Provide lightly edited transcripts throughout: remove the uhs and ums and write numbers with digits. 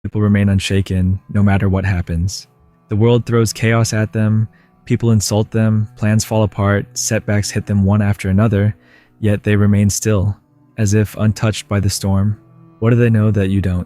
People remain unshaken no matter what happens. The world throws chaos at them, people insult them, plans fall apart, setbacks hit them one after another, yet they remain still, as if untouched by the storm. What do they know that you don't?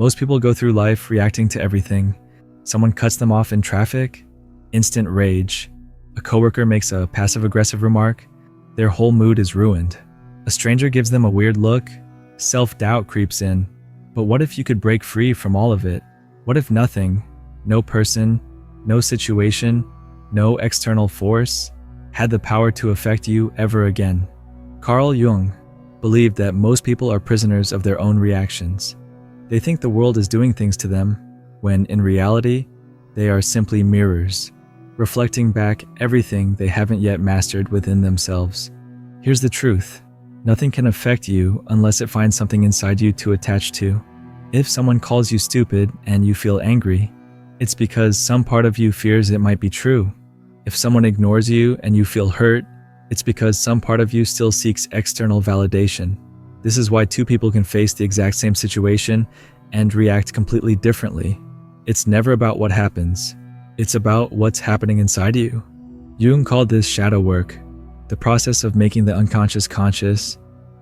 Most people go through life reacting to everything. Someone cuts them off in traffic, instant rage. A coworker makes a passive-aggressive remark, their whole mood is ruined. A stranger gives them a weird look, self-doubt creeps in. But what if you could break free from all of it? What if nothing, no person, no situation, no external force, had the power to affect you ever again? Carl Jung believed that most people are prisoners of their own reactions. They think the world is doing things to them, when in reality, they are simply mirrors, reflecting back everything they haven't yet mastered within themselves. Here's the truth. Nothing can affect you unless it finds something inside you to attach to. If someone calls you stupid and you feel angry, it's because some part of you fears it might be true. If someone ignores you and you feel hurt, it's because some part of you still seeks external validation. This is why two people can face the exact same situation and react completely differently. It's never about what happens. It's about what's happening inside you. Jung called this shadow work, the process of making the unconscious conscious,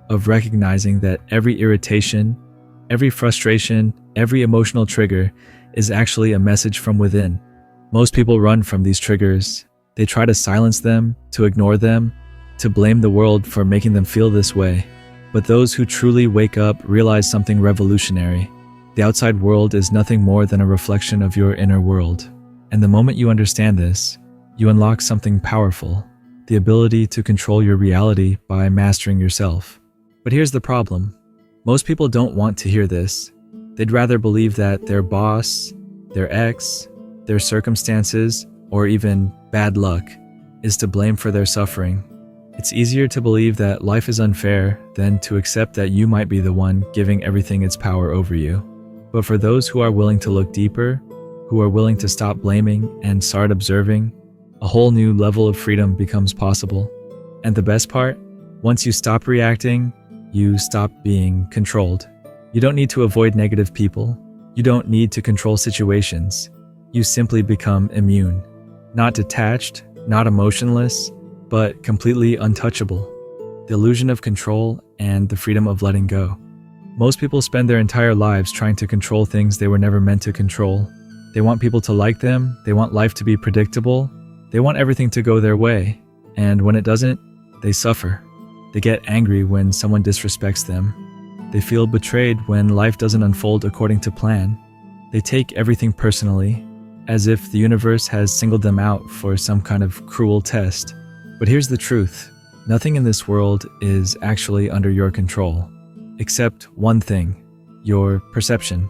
of recognizing that every irritation, every frustration, every emotional trigger is actually a message from within. Most people run from these triggers. They try to silence them, to ignore them, to blame the world for making them feel this way. But those who truly wake up realize something revolutionary. The outside world is nothing more than a reflection of your inner world. And the moment you understand this, you unlock something powerful, the ability to control your reality by mastering yourself. But here's the problem. Most people don't want to hear this. They'd rather believe that their boss, their ex, their circumstances, or even bad luck is to blame for their suffering. It's easier to believe that life is unfair than to accept that you might be the one giving everything its power over you. But for those who are willing to look deeper, who are willing to stop blaming and start observing, a whole new level of freedom becomes possible. And the best part? Once you stop reacting, you stop being controlled. You don't need to avoid negative people. You don't need to control situations. You simply become immune. Not detached, not emotionless, but completely untouchable. The illusion of control and the freedom of letting go. Most people spend their entire lives trying to control things they were never meant to control. They want people to like them, they want life to be predictable, they want everything to go their way, and when it doesn't, they suffer. They get angry when someone disrespects them. They feel betrayed when life doesn't unfold according to plan. They take everything personally, as if the universe has singled them out for some kind of cruel test. But here's the truth. Nothing in this world is actually under your control, except one thing, your perception.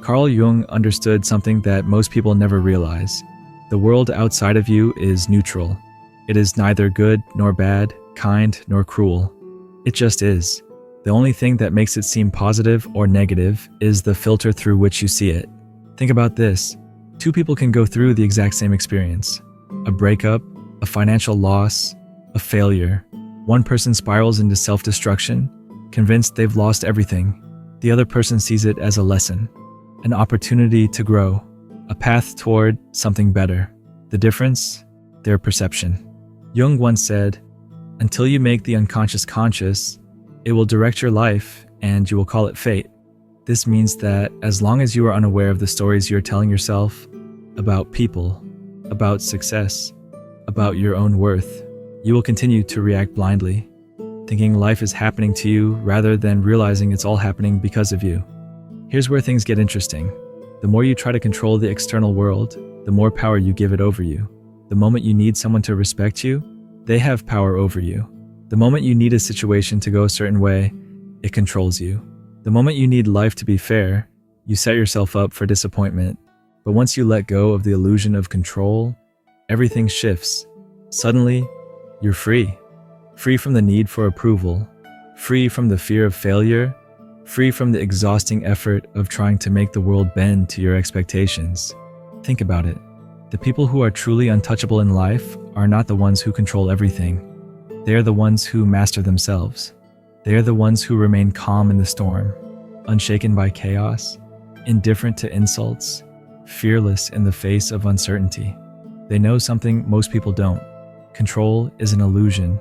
Carl Jung understood something that most people never realize. The world outside of you is neutral. It is neither good nor bad, kind nor cruel. It just is. The only thing that makes it seem positive or negative is the filter through which you see it. Think about this. Two people can go through the exact same experience. A breakup, a financial loss, a failure. One person spirals into self-destruction, convinced they've lost everything. The other person sees it as a lesson, an opportunity to grow, a path toward something better. The difference? Their perception. Jung once said, "Until you make the unconscious conscious, it will direct your life and you will call it fate." This means that as long as you are unaware of the stories you're telling yourself about people, about success, about your own worth, you will continue to react blindly, thinking life is happening to you rather than realizing it's all happening because of you. Here's where things get interesting. The more you try to control the external world, the more power you give it over you. The moment you need someone to respect you, they have power over you. The moment you need a situation to go a certain way, it controls you. The moment you need life to be fair, you set yourself up for disappointment. But once you let go of the illusion of control, everything shifts. Suddenly, you're free. Free from the need for approval, free from the fear of failure, free from the exhausting effort of trying to make the world bend to your expectations. Think about it. The people who are truly untouchable in life are not the ones who control everything. They are the ones who master themselves. They are the ones who remain calm in the storm, unshaken by chaos, indifferent to insults, fearless in the face of uncertainty. They know something most people don't. Control is an illusion,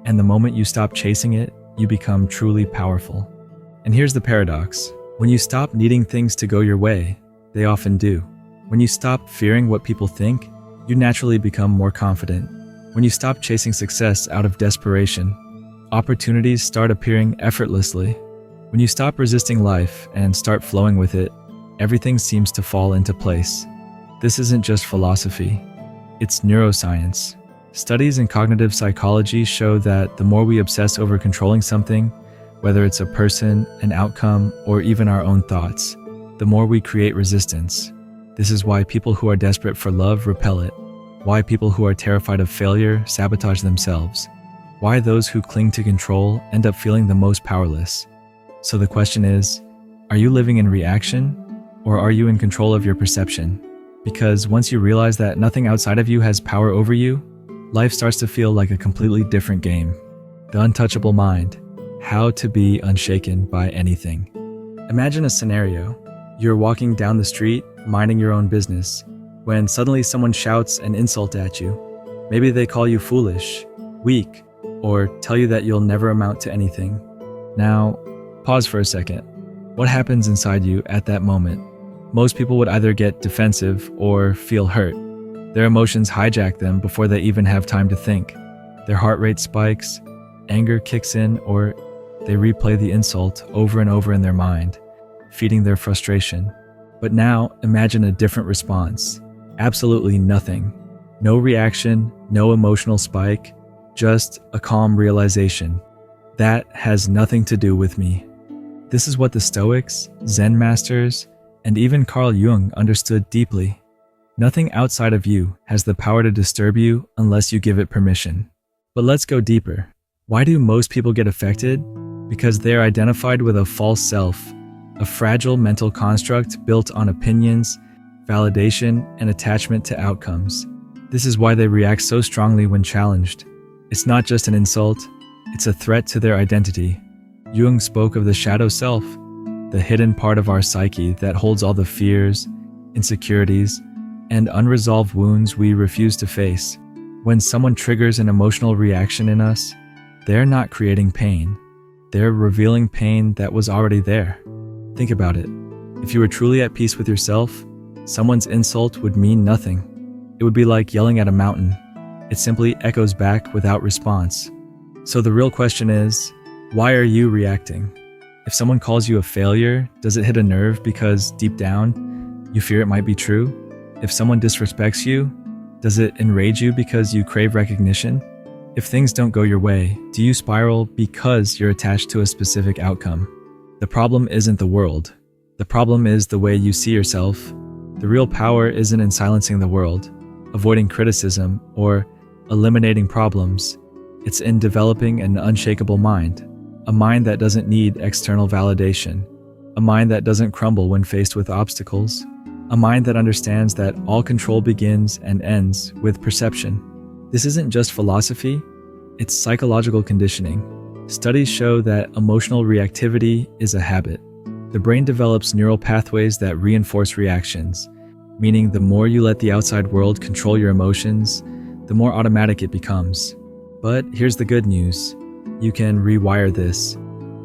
and the moment you stop chasing it, you become truly powerful. And here's the paradox. When you stop needing things to go your way, they often do. When you stop fearing what people think, you naturally become more confident. When you stop chasing success out of desperation, opportunities start appearing effortlessly. When you stop resisting life and start flowing with it, everything seems to fall into place. This isn't just philosophy, it's neuroscience. Studies in cognitive psychology show that the more we obsess over controlling something, whether it's a person, an outcome, or even our own thoughts, the more we create resistance. This is why people who are desperate for love repel it, why people who are terrified of failure sabotage themselves, why those who cling to control end up feeling the most powerless. So the question is, are you living in reaction, or are you in control of your perception? Because once you realize that nothing outside of you has power over you, life starts to feel like a completely different game. The untouchable mind, how to be unshaken by anything. Imagine a scenario. You're walking down the street, minding your own business, when suddenly someone shouts an insult at you. Maybe they call you foolish, weak, or tell you that you'll never amount to anything. Now, pause for a second. What happens inside you at that moment? Most people would either get defensive or feel hurt. Their emotions hijack them before they even have time to think. Their heart rate spikes, anger kicks in, or they replay the insult over and over in their mind, feeding their frustration. But now, imagine a different response. Absolutely nothing. No reaction, no emotional spike, just a calm realization. That has nothing to do with me. This is what the Stoics, Zen masters, and even Carl Jung understood deeply. Nothing outside of you has the power to disturb you unless you give it permission. But let's go deeper. Why do most people get affected? Because they are identified with a false self, a fragile mental construct built on opinions, validation, and attachment to outcomes. This is why they react so strongly when challenged. It's not just an insult, it's a threat to their identity. Jung spoke of the shadow self, the hidden part of our psyche that holds all the fears, insecurities, and unresolved wounds we refuse to face. When someone triggers an emotional reaction in us, they're not creating pain. They're revealing pain that was already there. Think about it. If you were truly at peace with yourself, someone's insult would mean nothing. It would be like yelling at a mountain. It simply echoes back without response. So the real question is, why are you reacting? If someone calls you a failure, does it hit a nerve because deep down, you fear it might be true? If someone disrespects you, does it enrage you because you crave recognition? If things don't go your way, do you spiral because you're attached to a specific outcome? The problem isn't the world. The problem is the way you see yourself. The real power isn't in silencing the world, avoiding criticism, or eliminating problems. It's in developing an unshakable mind, a mind that doesn't need external validation, a mind that doesn't crumble when faced with obstacles, a mind that understands that all control begins and ends with perception. This isn't just philosophy, it's psychological conditioning. Studies show that emotional reactivity is a habit. The brain develops neural pathways that reinforce reactions, meaning the more you let the outside world control your emotions, the more automatic it becomes. But here's the good news. You can rewire this.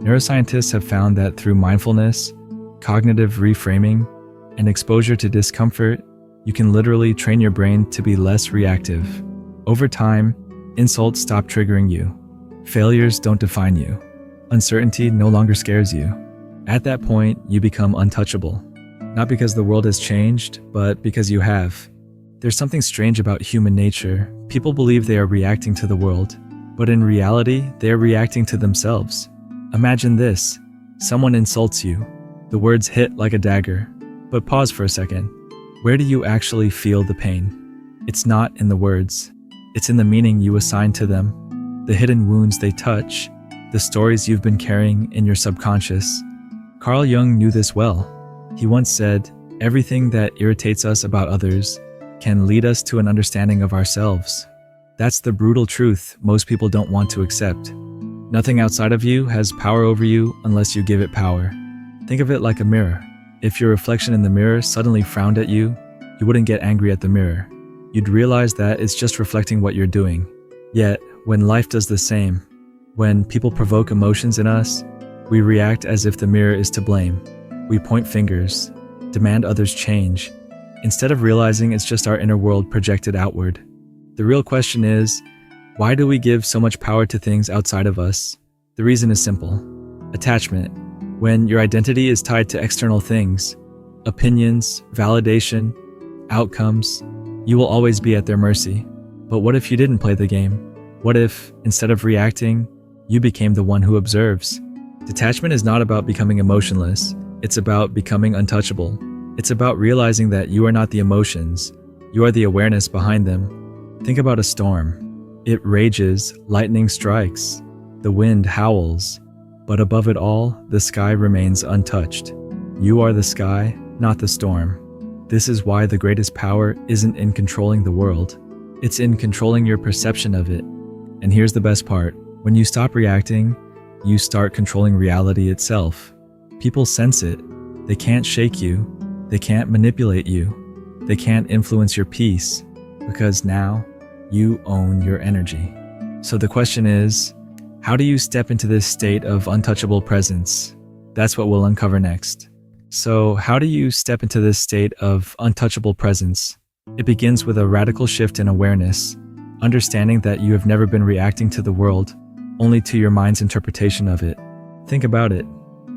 Neuroscientists have found that through mindfulness, cognitive reframing, and exposure to discomfort, you can literally train your brain to be less reactive. Over time, insults stop triggering you. Failures don't define you. Uncertainty no longer scares you. At that point, you become untouchable. Not because the world has changed, but because you have. There's something strange about human nature. People believe they are reacting to the world, but in reality, they are reacting to themselves. Imagine this. Someone insults you. The words hit like a dagger. But pause for a second. Where do you actually feel the pain? It's not in the words. It's in the meaning you assign to them, the hidden wounds they touch, the stories you've been carrying in your subconscious. Carl Jung knew this well. He once said, "Everything that irritates us about others can lead us to an understanding of ourselves." That's the brutal truth most people don't want to accept. Nothing outside of you has power over you unless you give it power. Think of it like a mirror. If your reflection in the mirror suddenly frowned at you, you wouldn't get angry at the mirror. You'd realize that it's just reflecting what you're doing. Yet, when life does the same, when people provoke emotions in us, we react as if the mirror is to blame. We point fingers, demand others change, instead of realizing it's just our inner world projected outward. The real question is, why do we give so much power to things outside of us? The reason is simple: attachment. When your identity is tied to external things, opinions, validation, outcomes, you will always be at their mercy. But what if you didn't play the game? What if, instead of reacting, you became the one who observes? Detachment is not about becoming emotionless. It's about becoming untouchable. It's about realizing that you are not the emotions. You are the awareness behind them. Think about a storm. It rages, lightning strikes, the wind howls. But above it all, the sky remains untouched. You are the sky, not the storm. This is why the greatest power isn't in controlling the world. It's in controlling your perception of it. And here's the best part. When you stop reacting, you start controlling reality itself. People sense it. They can't shake you. They can't manipulate you. They can't influence your peace, because now you own your energy. So the question is, how do you step into this state of untouchable presence? That's what we'll uncover next. So how do you step into this state of untouchable presence? It begins with a radical shift in awareness, understanding that you have never been reacting to the world, only to your mind's interpretation of it. Think about it.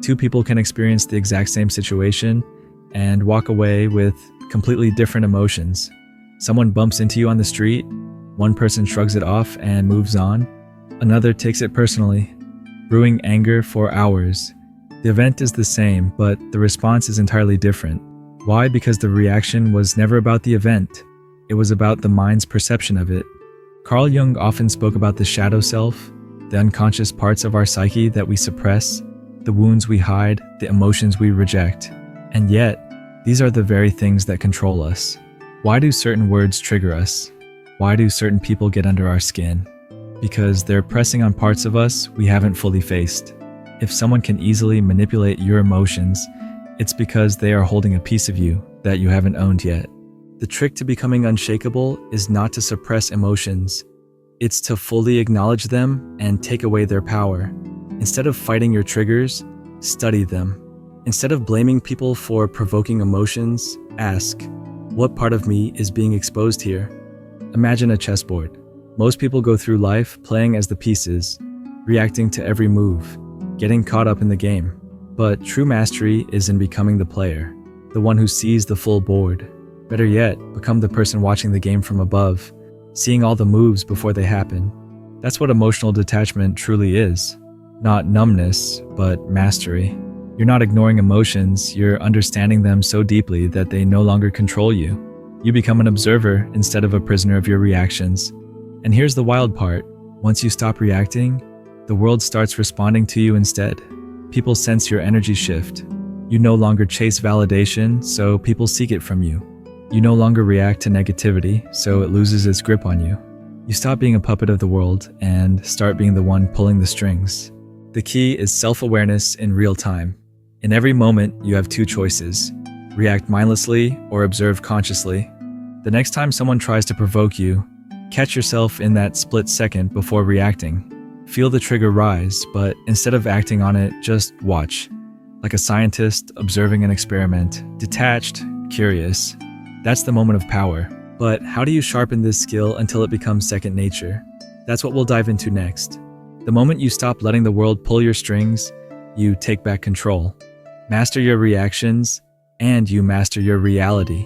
Two people can experience the exact same situation and walk away with completely different emotions. Someone bumps into you on the street, one person shrugs it off and moves on. Another takes it personally, brewing anger for hours. The event is the same, but the response is entirely different. Why? Because the reaction was never about the event. It was about the mind's perception of it. Carl Jung often spoke about the shadow self, the unconscious parts of our psyche that we suppress, the wounds we hide, the emotions we reject. And yet, these are the very things that control us. Why do certain words trigger us? Why do certain people get under our skin? Because they're pressing on parts of us we haven't fully faced. If someone can easily manipulate your emotions, it's because they are holding a piece of you that you haven't owned yet. The trick to becoming unshakable is not to suppress emotions. It's to fully acknowledge them and take away their power. Instead of fighting your triggers, study them. Instead of blaming people for provoking emotions, ask, what part of me is being exposed here? Imagine a chessboard. Most people go through life playing as the pieces, reacting to every move, getting caught up in the game. But true mastery is in becoming the player, the one who sees the full board. Better yet, become the person watching the game from above, seeing all the moves before they happen. That's what emotional detachment truly is. Not numbness, but mastery. You're not ignoring emotions, you're understanding them so deeply that they no longer control you. You become an observer instead of a prisoner of your reactions. And here's the wild part. Once you stop reacting, the world starts responding to you instead. People sense your energy shift. You no longer chase validation, so people seek it from you. You no longer react to negativity, so it loses its grip on you. You stop being a puppet of the world and start being the one pulling the strings. The key is self-awareness in real time. In every moment, you have two choices: react mindlessly or observe consciously. The next time someone tries to provoke you, catch yourself in that split second before reacting. Feel the trigger rise, but instead of acting on it, just watch. Like a scientist observing an experiment, detached, curious. That's the moment of power. But how do you sharpen this skill until it becomes second nature? That's what we'll dive into next. The moment you stop letting the world pull your strings, you take back control. Master your reactions, and you master your reality.